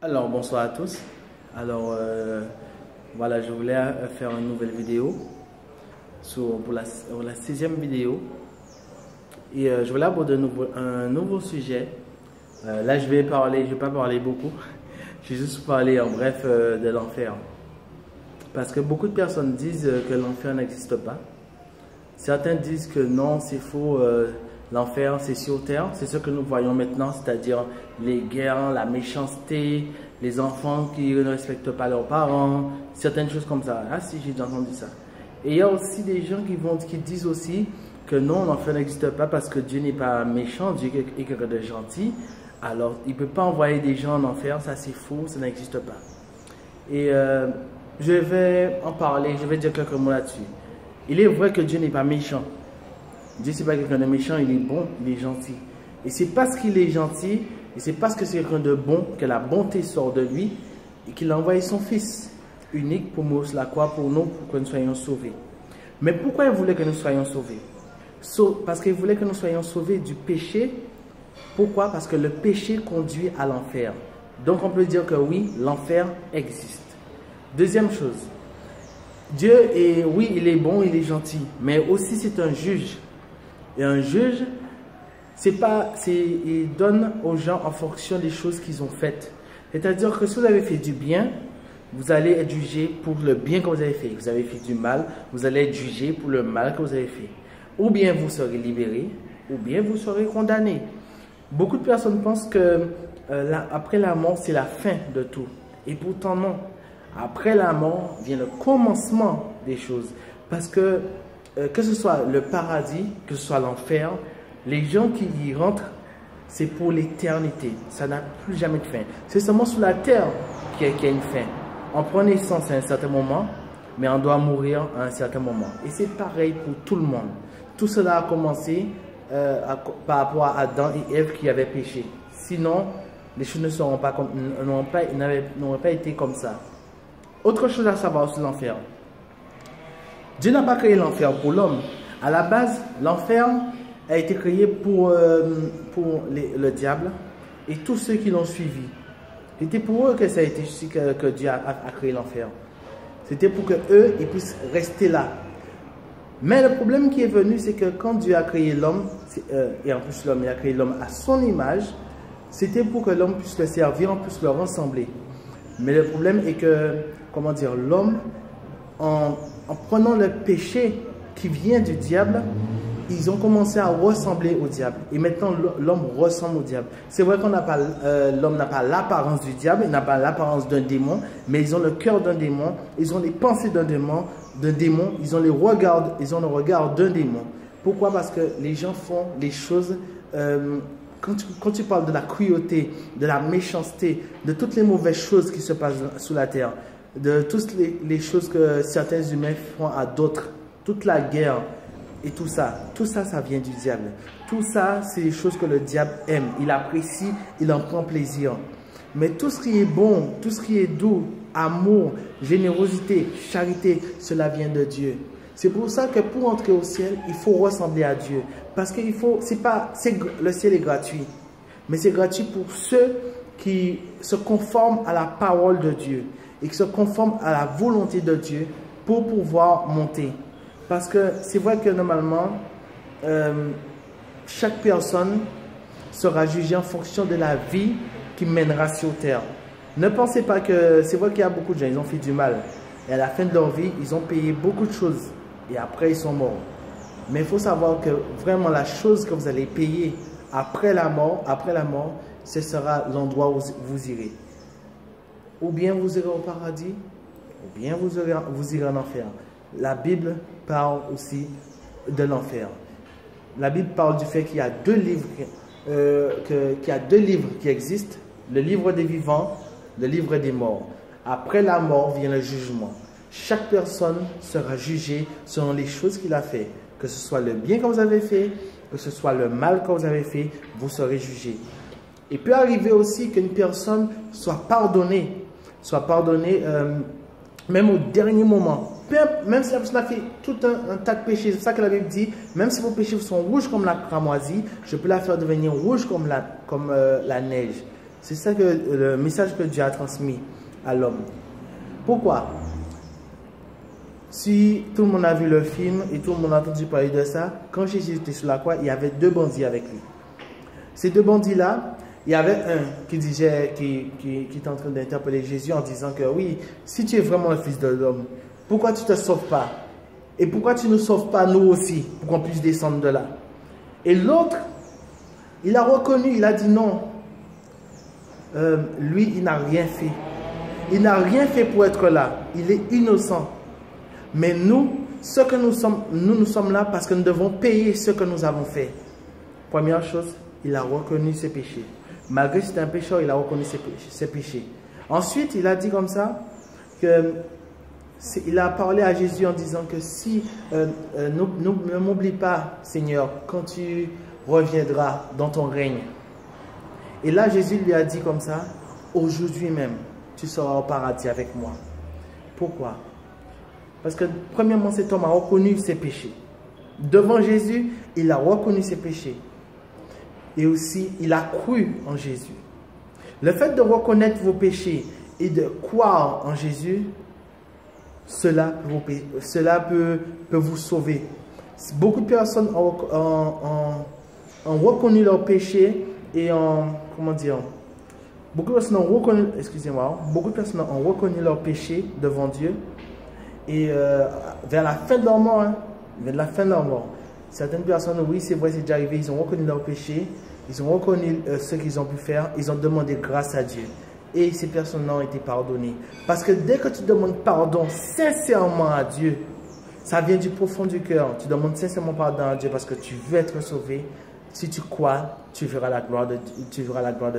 Alors, bonsoir à tous. Alors, voilà, je voulais faire une nouvelle vidéo pour la sixième vidéo. Et je voulais aborder un nouveau sujet. Là, je vais pas parler beaucoup. Je vais juste parler en bref de l'enfer. Parce que beaucoup de personnes disent que l'enfer n'existe pas. Certains disent que non, c'est faux. L'enfer, c'est sur terre. C'est ce que nous voyons maintenant, c'est-à-dire les guerres, la méchanceté, les enfants qui ne respectent pas leurs parents, certaines choses comme ça. Ah si, j'ai déjà entendu ça. Et il y a aussi des gens qui disent aussi que non, l'enfer n'existe pas parce que Dieu n'est pas méchant, Dieu est quelqu'un de gentil. Alors, il ne peut pas envoyer des gens en enfer, ça c'est faux, ça n'existe pas. Et je vais en parler, je vais dire quelques mots là-dessus. Il est vrai que Dieu n'est pas méchant. Dieu, c'est pas quelqu'un de méchant, il est bon, il est gentil. Et c'est parce qu'il est gentil, et c'est parce que c'est quelqu'un de bon, que la bonté sort de lui, et qu'il a envoyé son Fils unique pour mourir sur la croix pour nous, pour que nous soyons sauvés. Mais pourquoi il voulait que nous soyons sauvés? Parce qu'il voulait que nous soyons sauvés du péché. Pourquoi? Parce que le péché conduit à l'enfer. Donc on peut dire que oui, l'enfer existe. Deuxième chose, Dieu est, oui, il est bon, il est gentil, mais aussi c'est un juge. Et un juge, il donne aux gens en fonction des choses qu'ils ont faites. C'est-à-dire que si vous avez fait du bien, vous allez être jugé pour le bien que vous avez fait. Vous avez fait du mal, vous allez être jugé pour le mal que vous avez fait. Ou bien vous serez libéré, ou bien vous serez condamné. Beaucoup de personnes pensent que après la mort, c'est la fin de tout. Et pourtant non. Après la mort vient le commencement des choses. Parce que ce soit le paradis, que ce soit l'enfer, les gens qui y rentrent, c'est pour l'éternité. Ça n'a plus jamais de fin. C'est seulement sur la terre qu'il y a une fin. On prend naissance à un certain moment, mais on doit mourir à un certain moment. Et c'est pareil pour tout le monde. Tout cela a commencé par rapport à Adam et Ève qui avaient péché. Sinon, les choses n'auraient pas été comme ça. Autre chose à savoir sur l'enfer. Dieu n'a pas créé l'enfer pour l'homme. À la base, l'enfer a été créé pour le diable et tous ceux qui l'ont suivi. C'était pour eux que ça a été que Dieu a créé l'enfer. C'était pour que eux ils puissent rester là. Mais le problème qui est venu, c'est que quand Dieu a créé l'homme, et en plus l'homme, il a créé l'homme à son image, c'était pour que l'homme puisse le servir, on puisse le ressembler. Mais le problème est que, comment dire, l'homme, en prenant le péché qui vient du diable, ils ont commencé à ressembler au diable. Et maintenant, l'homme ressemble au diable. C'est vrai qu'on n'a pas, l'homme n'a pas l'apparence du diable, il n'a pas l'apparence d'un démon, mais ils ont le cœur d'un démon, ils ont les pensées d'un démon, ils ont le regard d'un démon. Pourquoi? Parce que les gens font les choses, quand tu parles de la cruauté, de la méchanceté, de toutes les mauvaises choses qui se passent sous la terre, de toutes les choses que certains humains font à d'autres, toute la guerre et tout ça, ça vient du diable. Tout ça, c'est des choses que le diable aime, il apprécie, il en prend plaisir. Mais tout ce qui est bon, tout ce qui est doux, amour, générosité, charité, cela vient de Dieu. C'est pour ça que pour entrer au ciel, il faut ressembler à Dieu. Parce que le ciel est gratuit. Mais c'est gratuit pour ceux qui se conforment à la parole de Dieu. Et qui se conforment à la volonté de Dieu pour pouvoir monter. Parce que c'est vrai que normalement, chaque personne sera jugée en fonction de la vie qui mènera sur terre. Ne pensez pas que... C'est vrai qu'il y a beaucoup de gens, ils ont fait du mal. Et à la fin de leur vie, ils ont payé beaucoup de choses. Et après, ils sont morts. Mais il faut savoir que vraiment la chose que vous allez payer après la mort, ce sera l'endroit où vous irez. Ou bien vous irez au paradis, ou bien vous irez en enfer. La Bible parle aussi de l'enfer. La Bible parle du fait qu'il y a deux livres, qui existent. Le livre des vivants, le livre des morts. Après la mort vient le jugement. Chaque personne sera jugée selon les choses qu'il a fait. Que ce soit le bien que vous avez fait, que ce soit le mal que vous avez fait, vous serez jugé. Il peut arriver aussi qu'une personne soit pardonnée même au dernier moment. Même si la personne a fait tout un tas de péchés, c'est ça que la Bible dit, même si vos péchés sont rouges comme la cramoisie, je peux la faire devenir rouge comme la neige. C'est ça que le message que Dieu a transmis à l'homme. Pourquoi? Si tout le monde a vu le film et tout le monde a entendu parler de ça, quand Jésus était sur la croix, il y avait 2 bandits avec lui. Ces 2 bandits-là, il y avait un qui disait, qui était en train d'interpeller Jésus en disant que oui, si tu es vraiment le Fils de l'homme, pourquoi tu ne te sauves pas? Et pourquoi tu ne nous sauves pas nous aussi, pour qu'on puisse descendre de là? Et l'autre, il a reconnu, il a dit non. Lui, il n'a rien fait. Il n'a rien fait pour être là. Il est innocent. Mais nous, nous sommes là parce que nous devons payer ce que nous avons fait. Première chose, il a reconnu ses péchés. Malgré que c'était un pécheur, il a reconnu ses péchés. Ensuite, il a dit comme ça, il a parlé à Jésus en disant que si, ne m'oublie pas, Seigneur, quand tu reviendras dans ton règne. Et là, Jésus lui a dit comme ça, aujourd'hui même, tu seras au paradis avec moi. Pourquoi? Parce que premièrement, cet homme a reconnu ses péchés. Devant Jésus, il a reconnu ses péchés. Et aussi, il a cru en Jésus. Le fait de reconnaître vos péchés et de croire en Jésus, cela peut vous sauver. Beaucoup de personnes ont reconnu leurs péchés et beaucoup de personnes ont reconnu leurs péchés devant Dieu. Et vers la fin de leur mort, certaines personnes, oui, c'est vrai, c'est déjà arrivé, ils ont reconnu leurs péchés, ils ont reconnu ce qu'ils ont pu faire, ils ont demandé grâce à Dieu. Et ces personnes-là ont été pardonnées. Parce que dès que tu demandes pardon sincèrement à Dieu, ça vient du profond du cœur. Tu demandes sincèrement pardon à Dieu parce que tu veux être sauvé. Si tu crois, tu verras la gloire de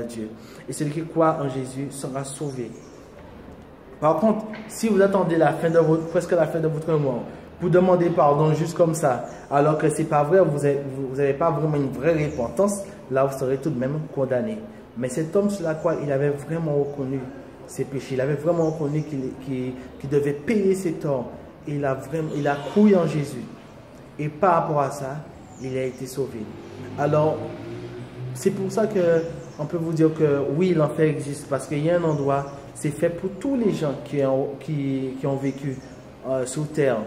Dieu. Et celui qui croit en Jésus sera sauvé. Par contre, si vous attendez presque la fin de votre mort pour demander pardon juste comme ça, alors que ce n'est pas vrai, vous n'avez pas vraiment une vraie repentance, là vous serez tout de même condamné. Mais cet homme sur la croix, il avait vraiment reconnu ses péchés, il avait vraiment reconnu qu'il devait payer ses torts. Et il a cru en Jésus. Et par rapport à ça, il a été sauvé. Alors, c'est pour ça qu'on peut vous dire que oui, l'enfer existe, parce qu'il y a un endroit, c'est fait pour tous les gens qui ont vécu sur terre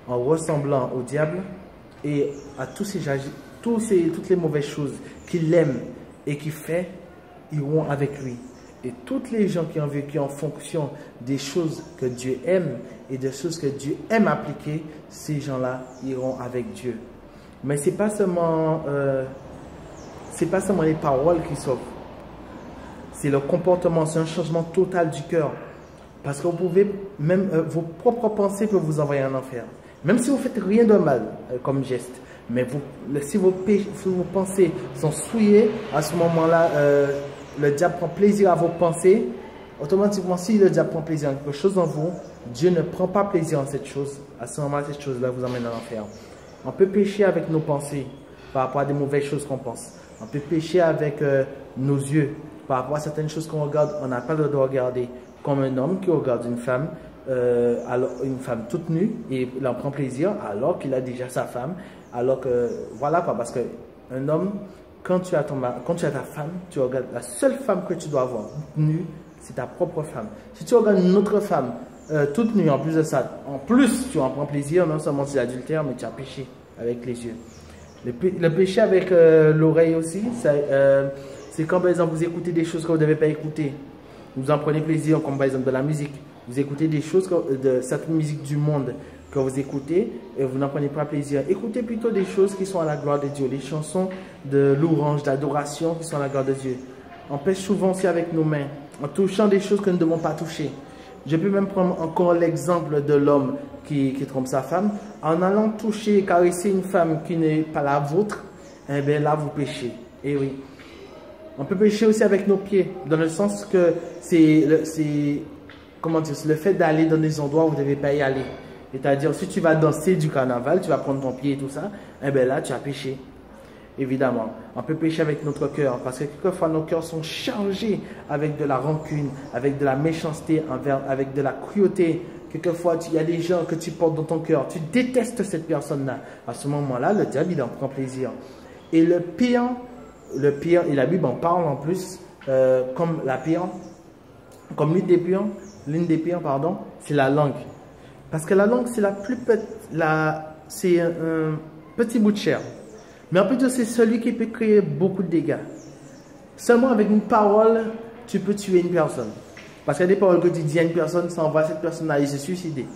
en ressemblant au diable et à toutes les mauvaises choses qu'il aime et qu'il fait, iront avec lui. Et toutes les gens qui ont vécu en fonction des choses que Dieu aime et des choses que Dieu aime appliquer, ces gens-là iront avec Dieu. Mais ce n'est pas seulement les paroles qui sauvent. C'est le comportement, c'est un changement total du cœur. Parce que vous pouvez, même vos propres pensées peuvent vous envoyer en enfer. Même si vous ne faites rien de mal comme geste. Mais si vos pensées sont souillées, à ce moment-là, le diable prend plaisir à vos pensées. Automatiquement, si le diable prend plaisir à quelque chose en vous, Dieu ne prend pas plaisir en cette chose. À ce moment-là, cette chose-là vous emmène en enfer. On peut pécher avec nos pensées par rapport à des mauvaises choses qu'on pense. On peut pécher avec nos yeux par rapport à certaines choses qu'on regarde. On n'a pas le droit de regarder, comme un homme qui regarde une femme toute nue et il en prend plaisir alors qu'il a déjà sa femme. Alors que, voilà quoi, parce qu'un homme, quand tu as ta femme, tu regardes la seule femme que tu dois avoir nue, c'est ta propre femme. Si tu regardes une autre femme toute nue, en plus de ça, en plus tu en prends plaisir, non seulement c'est l'adultère, mais tu as péché avec les yeux. Le péché avec l'oreille aussi, c'est quand par exemple vous écoutez des choses que vous ne devez pas écouter. Vous en prenez plaisir, comme par exemple de la musique. Vous écoutez des choses, de certaines musiques du monde que vous écoutez et vous n'en prenez pas plaisir. Écoutez plutôt des choses qui sont à la gloire de Dieu, les chansons de louange, d'adoration qui sont à la gloire de Dieu. On pêche souvent aussi avec nos mains, en touchant des choses que nous ne devons pas toucher. Je peux même prendre encore l'exemple de l'homme qui trompe sa femme. En allant toucher, caresser une femme qui n'est pas la vôtre, eh bien là vous péchez. Et oui. On peut pécher aussi avec nos pieds, dans le sens que c'est le fait d'aller dans des endroits où vous ne devez pas y aller. C'est-à-dire, si tu vas danser du carnaval, tu vas prendre ton pied et tout ça, eh bien là, tu as péché. Évidemment, on peut pécher avec notre cœur, parce que quelquefois, nos cœurs sont chargés avec de la rancune, avec de la méchanceté, avec de la cruauté. Quelquefois, il y a des gens que tu portes dans ton cœur, tu détestes cette personne-là. À ce moment-là, le diable, il en prend plaisir. Et le pire, et la Bible en parle en plus, comme la pire, comme l'une des pires, pardon, c'est la langue. Parce que la langue, c'est c'est un petit bout de chair. Mais en plus, c'est celui qui peut créer beaucoup de dégâts. Seulement avec une parole, tu peux tuer une personne. Parce qu'il y a des paroles que tu dis à une personne, ça envoie cette personne à aller se suicider.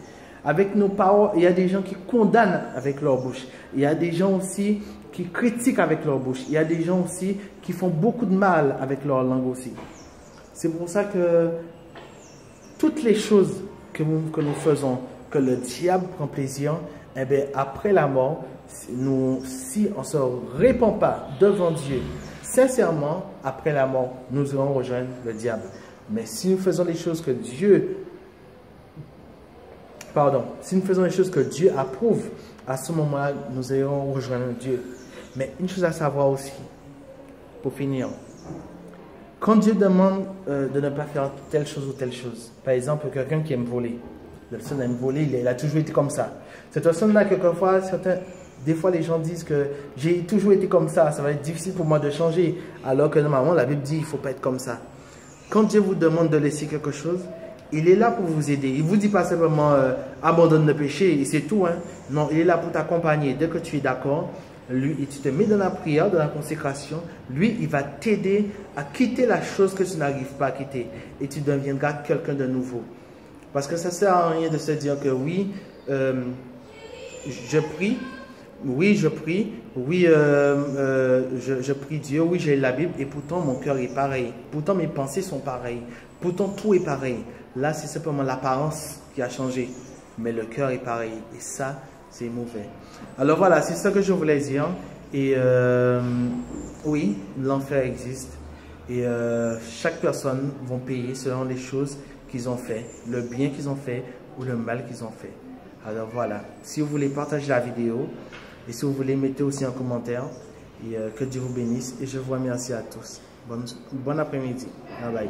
Avec nos paroles, il y a des gens qui condamnent avec leur bouche. Il y a des gens aussi qui critiquent avec leur bouche. Il y a des gens aussi qui font beaucoup de mal avec leur langue aussi. C'est pour ça que toutes les choses que nous faisons, que le diable prend plaisir, eh bien, après la mort, si on ne se répand pas devant Dieu, sincèrement, après la mort, nous allons rejoindre le diable. Mais si nous faisons les choses que Dieu approuve, à ce moment-là, nous allons rejoindre Dieu. Mais une chose à savoir aussi, pour finir, quand Dieu demande de ne pas faire telle chose ou telle chose, par exemple, quelqu'un qui aime voler, la personne aime voler, il a toujours été comme ça. Cette personne-là, quelquefois, des fois, les gens disent que j'ai toujours été comme ça va être difficile pour moi de changer, alors que normalement, la Bible dit qu'il ne faut pas être comme ça. Quand Dieu vous demande de laisser quelque chose, il est là pour vous aider. Il ne vous dit pas simplement abandonne le péché et c'est tout. Hein. Non, il est là pour t'accompagner. Dès que tu es d'accord, lui, et tu te mets dans la prière, dans la consécration, lui, il va t'aider à quitter la chose que tu n'arrives pas à quitter. Et tu deviendras quelqu'un de nouveau. Parce que ça ne sert à rien de se dire que oui, je prie. Oui, je prie. Oui, je prie Dieu. Oui, j'ai la Bible. Et pourtant, mon cœur est pareil. Pourtant, mes pensées sont pareilles. Pourtant, tout est pareil. Là, c'est simplement l'apparence qui a changé. Mais le cœur est pareil. Et ça, c'est mauvais. Alors voilà, c'est ça que je voulais dire. Et oui, l'enfer existe. Et chaque personne va payer selon les choses qu'ils ont fait. Le bien qu'ils ont fait ou le mal qu'ils ont fait. Alors voilà. Si vous voulez partager la vidéo. Et si vous voulez, mettez aussi un commentaire. Et que Dieu vous bénisse. Et je vous remercie à tous. Bon après-midi. Bye bye.